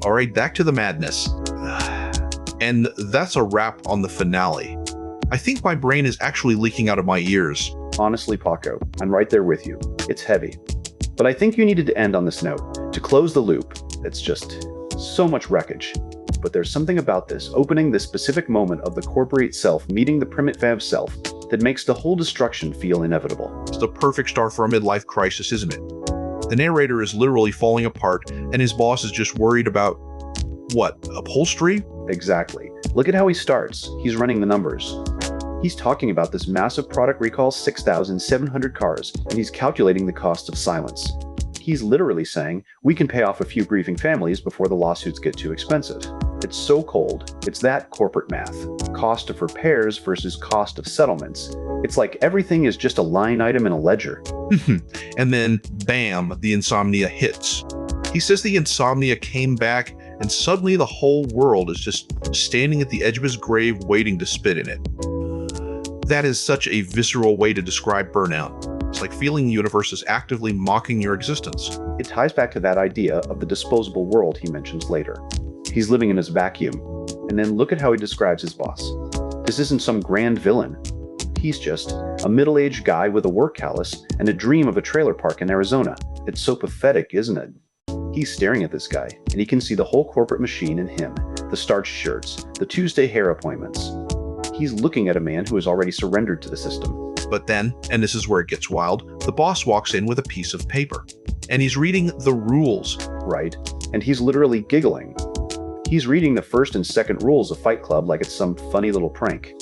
All right, back to the madness. And that's a wrap on the finale. I think my brain is actually leaking out of my ears. Honestly, Paco, I'm right there with you. It's heavy. But I think you needed to end on this note. To close the loop, it's just so much wreckage. But there's something about this, opening this specific moment of the corporate self meeting the primitive self, that makes the whole destruction feel inevitable. It's the perfect start for a midlife crisis, isn't it? The narrator is literally falling apart, and his boss is just worried about, what, upholstery? Exactly. Look at how he starts. He's running the numbers. He's talking about this massive product recall, 6,700 cars, and he's calculating the cost of silence. He's literally saying, we can pay off a few grieving families before the lawsuits get too expensive. It's so cold. It's that corporate math. Cost of repairs versus cost of settlements. It's like everything is just a line item in a ledger. And then, bam, the insomnia hits. He says the insomnia came back, and suddenly the whole world is just standing at the edge of his grave waiting to spit in it. That is such a visceral way to describe burnout. It's like feeling the universe is actively mocking your existence. It ties back to that idea of the disposable world he mentions later. He's living in his vacuum. And then look at how he describes his boss. This isn't some grand villain. He's just a middle-aged guy with a work callus and a dream of a trailer park in Arizona. It's so pathetic, isn't it? He's staring at this guy, and he can see the whole corporate machine in him. The starched shirts, the Tuesday hair appointments. He's looking at a man who has already surrendered to the system. But then, and this is where it gets wild, the boss walks in with a piece of paper. And he's reading the rules. Right. And he's literally giggling. He's reading the first and second rules of Fight Club like it's some funny little prank.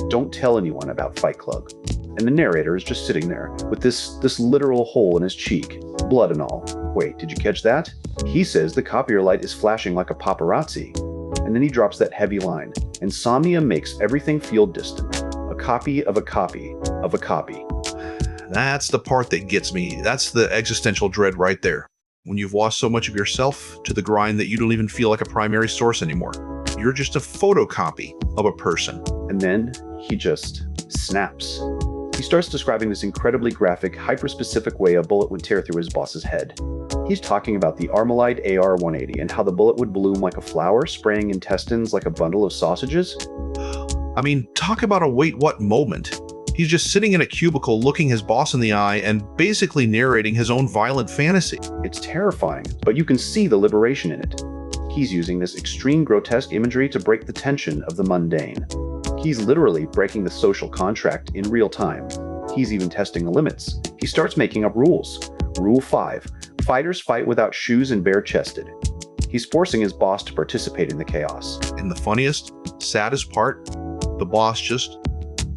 Don't tell anyone about Fight Club. And the narrator is just sitting there with this literal hole in his cheek, blood and all. Wait, did you catch that? He says the copier light is flashing like a paparazzi. And then he drops that heavy line. Insomnia makes everything feel distant. A copy of a copy of a copy. That's the part that gets me. That's the existential dread right there. When you've lost so much of yourself to the grind that you don't even feel like a primary source anymore. You're just a photocopy of a person. And then he just snaps. He starts describing this incredibly graphic, hyper-specific way a bullet would tear through his boss's head. He's talking about the Armalite AR-180 and how the bullet would bloom like a flower, spraying intestines like a bundle of sausages. I mean, talk about a wait what moment. He's just sitting in a cubicle looking his boss in the eye and basically narrating his own violent fantasy. It's terrifying, but you can see the liberation in it. He's using this extreme grotesque imagery to break the tension of the mundane. He's literally breaking the social contract in real time. He's even testing the limits. He starts making up rules. Rule 5. Fighters fight without shoes and bare-chested. He's forcing his boss to participate in the chaos. And the funniest, saddest part, the boss just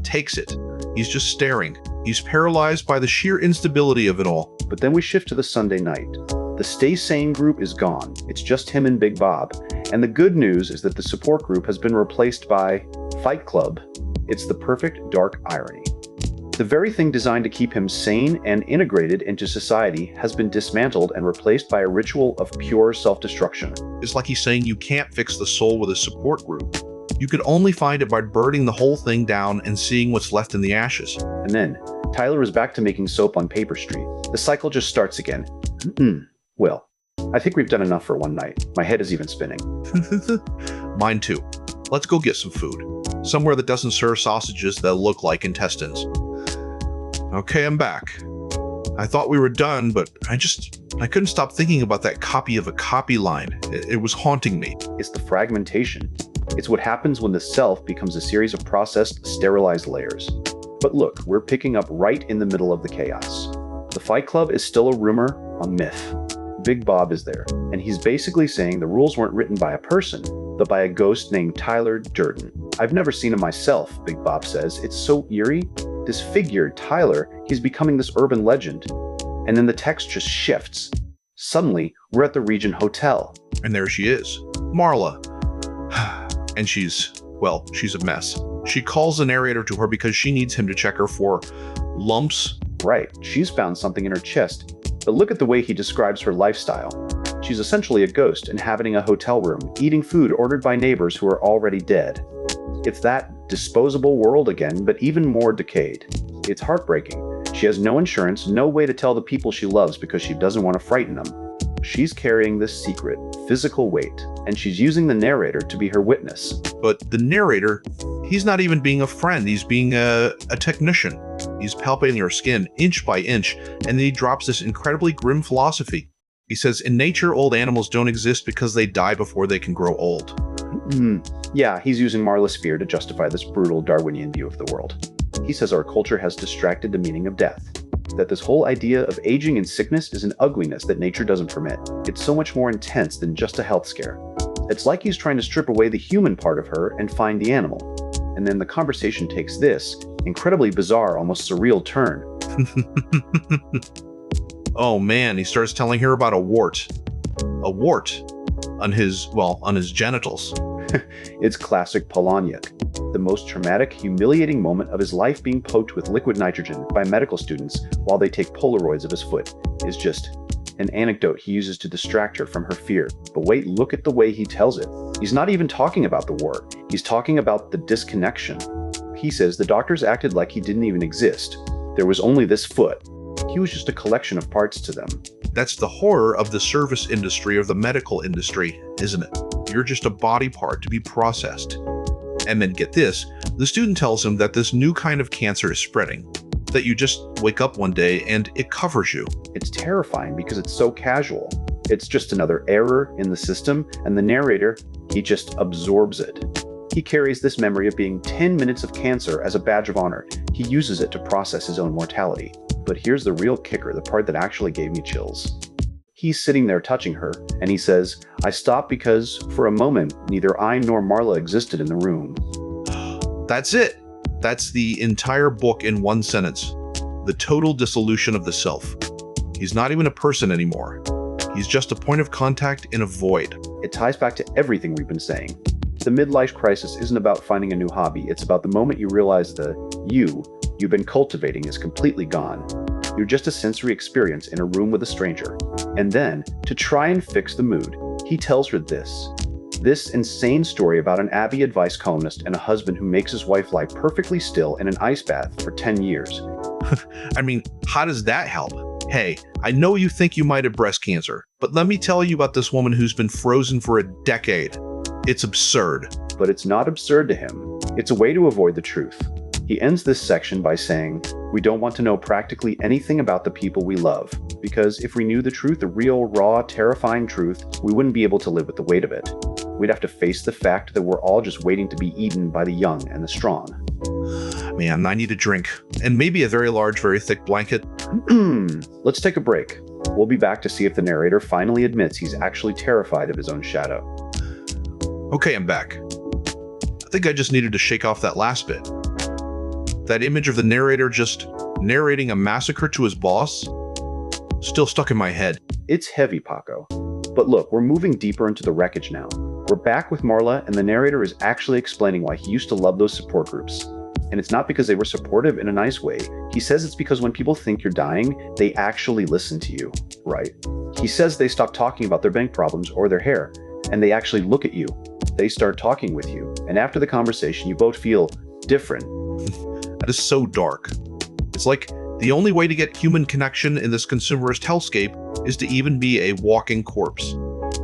takes it. He's just staring. He's paralyzed by the sheer instability of it all. But then we shift to the Sunday night. The Stay Sane group is gone. It's just him and Big Bob. And the good news is that the support group has been replaced by Fight Club. It's the perfect dark irony. The very thing designed to keep him sane and integrated into society has been dismantled and replaced by a ritual of pure self-destruction. It's like he's saying you can't fix the soul with a support group. You could only find it by burning the whole thing down and seeing what's left in the ashes. And then, Tyler is back to making soap on Paper Street. The cycle just starts again. Well, I think we've done enough for one night. My head is even spinning. Mine too. Let's go get some food. Somewhere that doesn't serve sausages that look like intestines. Okay, I'm back. I thought we were done, but I couldn't stop thinking about that copy of a copy line. It was haunting me. It's the fragmentation. It's what happens when the self becomes a series of processed, sterilized layers. But look, we're picking up right in the middle of the chaos. The Fight Club is still a rumor, a myth. Big Bob is there, and he's basically saying the rules weren't written by a person, but by a ghost named Tyler Durden. I've never seen him myself, Big Bob says. It's so eerie. This figure, Tyler, he's becoming this urban legend. And then the text just shifts. Suddenly, we're at the Regent Hotel. And there she is, Marla. And she's a mess. She calls the narrator to her because she needs him to check her for lumps. Right, she's found something in her chest. But look at the way he describes her lifestyle. She's essentially a ghost inhabiting a hotel room, eating food ordered by neighbors who are already dead. It's that disposable world again, but even more decayed. It's heartbreaking. She has no insurance, no way to tell the people she loves because she doesn't want to frighten them. She's carrying this secret, physical weight, and she's using the narrator to be her witness. But the narrator, he's not even being a friend, he's being a technician. He's palpating her skin inch by inch, and then he drops this incredibly grim philosophy. He says, in nature, old animals don't exist because they die before they can grow old. Yeah, he's using Marla's fear to justify this brutal Darwinian view of the world. He says our culture has distracted the meaning of death. That this whole idea of aging and sickness is an ugliness that nature doesn't permit. It's so much more intense than just a health scare. It's like he's trying to strip away the human part of her and find the animal. And then the conversation takes this incredibly bizarre, almost surreal turn. Oh man, he starts telling her about a wart. A wart on his genitals. It's classic Palahniuk. The most traumatic, humiliating moment of his life being poked with liquid nitrogen by medical students while they take Polaroids of his foot is just an anecdote he uses to distract her from her fear. But wait, look at the way he tells it. He's not even talking about the war. He's talking about the disconnection. He says the doctors acted like he didn't even exist. There was only this foot. He was just a collection of parts to them. That's the horror of the service industry or the medical industry, isn't it? You're just a body part to be processed. And then get this, the student tells him that this new kind of cancer is spreading, that you just wake up one day and it covers you. It's terrifying because it's so casual. It's just another error in the system, and the narrator, he just absorbs it. He carries this memory of being 10 minutes of cancer as a badge of honor. He uses it to process his own mortality. But here's the real kicker, the part that actually gave me chills. He's sitting there touching her, and he says, I stopped because, for a moment, neither I nor Marla existed in the room. That's it. That's the entire book in one sentence. The total dissolution of the self. He's not even a person anymore. He's just a point of contact in a void. It ties back to everything we've been saying. The midlife crisis isn't about finding a new hobby. It's about the moment you realize the you've been cultivating is completely gone. You're just a sensory experience in a room with a stranger. And then, to try and fix the mood, he tells her this insane story about an Abbey advice columnist and a husband who makes his wife lie perfectly still in an ice bath for 10 years. I mean, how does that help? Hey, I know you think you might have breast cancer, but let me tell you about this woman who's been frozen for a decade. It's absurd. But it's not absurd to him. It's a way to avoid the truth. He ends this section by saying, we don't want to know practically anything about the people we love, because if we knew the truth, the real, raw, terrifying truth, we wouldn't be able to live with the weight of it. We'd have to face the fact that we're all just waiting to be eaten by the young and the strong. Man, I need a drink. And maybe a very large, very thick blanket. Let's take a break. We'll be back to see if the narrator finally admits he's actually terrified of his own shadow. Okay, I'm back. I think I just needed to shake off that last bit. That image of the narrator just narrating a massacre to his boss, still stuck in my head. It's heavy, Paco. But look, we're moving deeper into the wreckage now. We're back with Marla, and the narrator is actually explaining why he used to love those support groups. And it's not because they were supportive in a nice way. He says it's because when people think you're dying, they actually listen to you, right? He says they stop talking about their bank problems or their hair, and they actually look at you. They start talking with you, and after the conversation, you both feel different. That is so dark. It's like the only way to get human connection in this consumerist hellscape is to even be a walking corpse.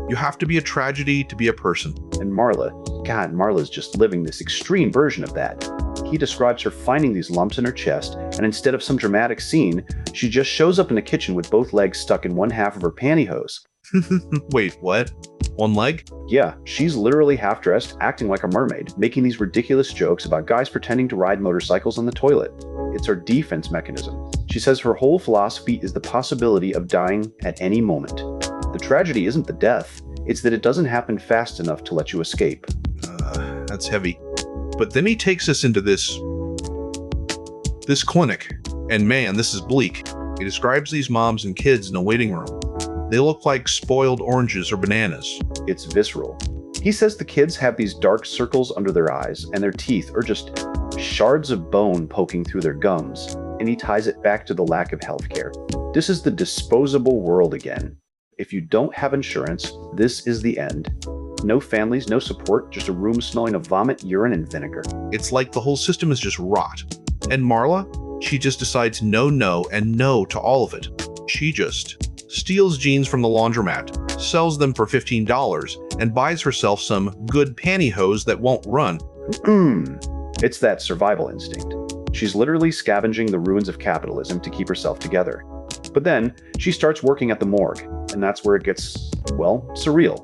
You have to be a tragedy to be a person. And Marla's just living this extreme version of that. He describes her finding these lumps in her chest, and instead of some dramatic scene, she just shows up in the kitchen with both legs stuck in one half of her pantyhose. Wait, what? One leg? Yeah, she's literally half-dressed, acting like a mermaid, making these ridiculous jokes about guys pretending to ride motorcycles on the toilet. It's her defense mechanism. She says her whole philosophy is the possibility of dying at any moment. The tragedy isn't the death, it's that it doesn't happen fast enough to let you escape. That's heavy. But then he takes us into this clinic, and man, this is bleak. He describes these moms and kids in a waiting room. They look like spoiled oranges or bananas. It's visceral. He says the kids have these dark circles under their eyes, and their teeth are just shards of bone poking through their gums, and he ties it back to the lack of healthcare. This is the disposable world again. If you don't have insurance, this is the end. No families, no support, just a room smelling of vomit, urine, and vinegar. It's like the whole system is just rot. And Marla, she just decides no, and no to all of it. She just steals jeans from the laundromat, sells them for $15, and buys herself some good pantyhose that won't run. It's that survival instinct. She's literally scavenging the ruins of capitalism to keep herself together. But then, she starts working at the morgue, and that's where it gets, well, surreal.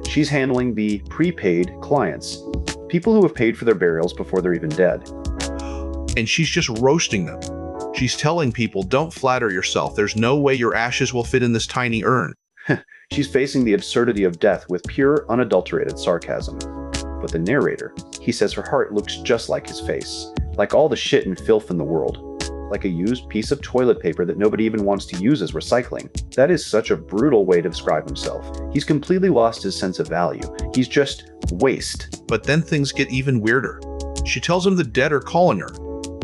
She's handling the prepaid clients, people who have paid for their burials before they're even dead. And she's just roasting them. She's telling people, don't flatter yourself. There's no way your ashes will fit in this tiny urn. She's facing the absurdity of death with pure, unadulterated sarcasm. But the narrator, he says her heart looks just like his face, like all the shit and filth in the world, like a used piece of toilet paper that nobody even wants to use as recycling. That is such a brutal way to describe himself. He's completely lost his sense of value. He's just waste. But then things get even weirder. She tells him the dead are calling her,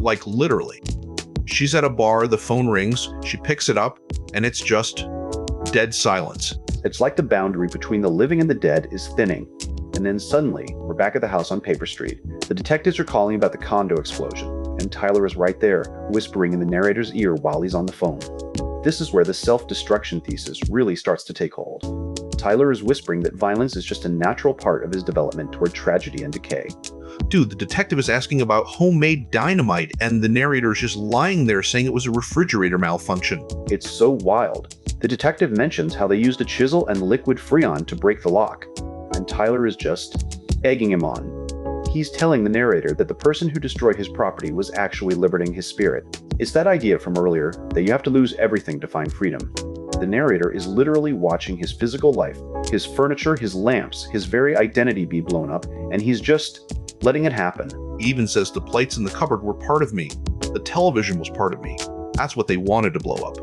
like literally. She's at a bar, the phone rings, she picks it up, and it's just dead silence. It's like the boundary between the living and the dead is thinning. And then suddenly, we're back at the house on Paper Street. The detectives are calling about the condo explosion, and Tyler is right there, whispering in the narrator's ear while he's on the phone. This is where the self-destruction thesis really starts to take hold. Tyler is whispering that violence is just a natural part of his development toward tragedy and decay. Dude, the detective is asking about homemade dynamite, and the narrator is just lying there saying it was a refrigerator malfunction. It's so wild. The detective mentions how they used a chisel and liquid Freon to break the lock, and Tyler is just egging him on. He's telling the narrator that the person who destroyed his property was actually liberating his spirit. It's that idea from earlier that you have to lose everything to find freedom. The narrator is literally watching his physical life, his furniture, his lamps, his very identity be blown up, and he's just letting it happen. He even says the plates in the cupboard were part of me. The television was part of me. That's what they wanted to blow up.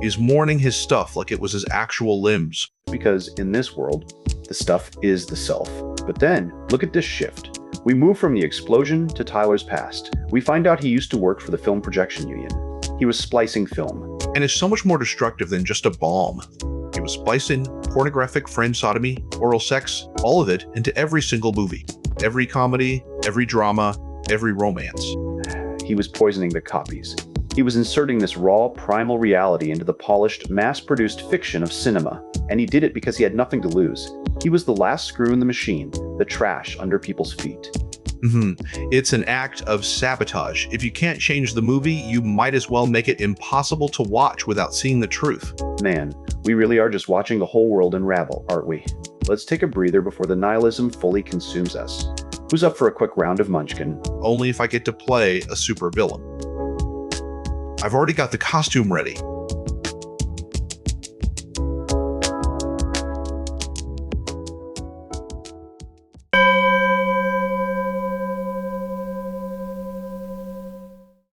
He's mourning his stuff like it was his actual limbs. Because in this world, the stuff is the self. But then, look at this shift. We move from the explosion to Tyler's past. We find out he used to work for the Film Projection Union. He was splicing film. And is so much more destructive than just a bomb. He was splicing pornographic friend sodomy, oral sex, all of it into every single movie. Every comedy, every drama, every romance. He was poisoning the copies. He was inserting this raw, primal reality into the polished, mass-produced fiction of cinema. And he did it because he had nothing to lose. He was the last screw in the machine, the trash under people's feet. It's an act of sabotage. If you can't change the movie, you might as well make it impossible to watch without seeing the truth. Man, we really are just watching the whole world unravel, aren't we? Let's take a breather before the nihilism fully consumes us. Who's up for a quick round of Munchkin? Only if I get to play a supervillain. I've already got the costume ready.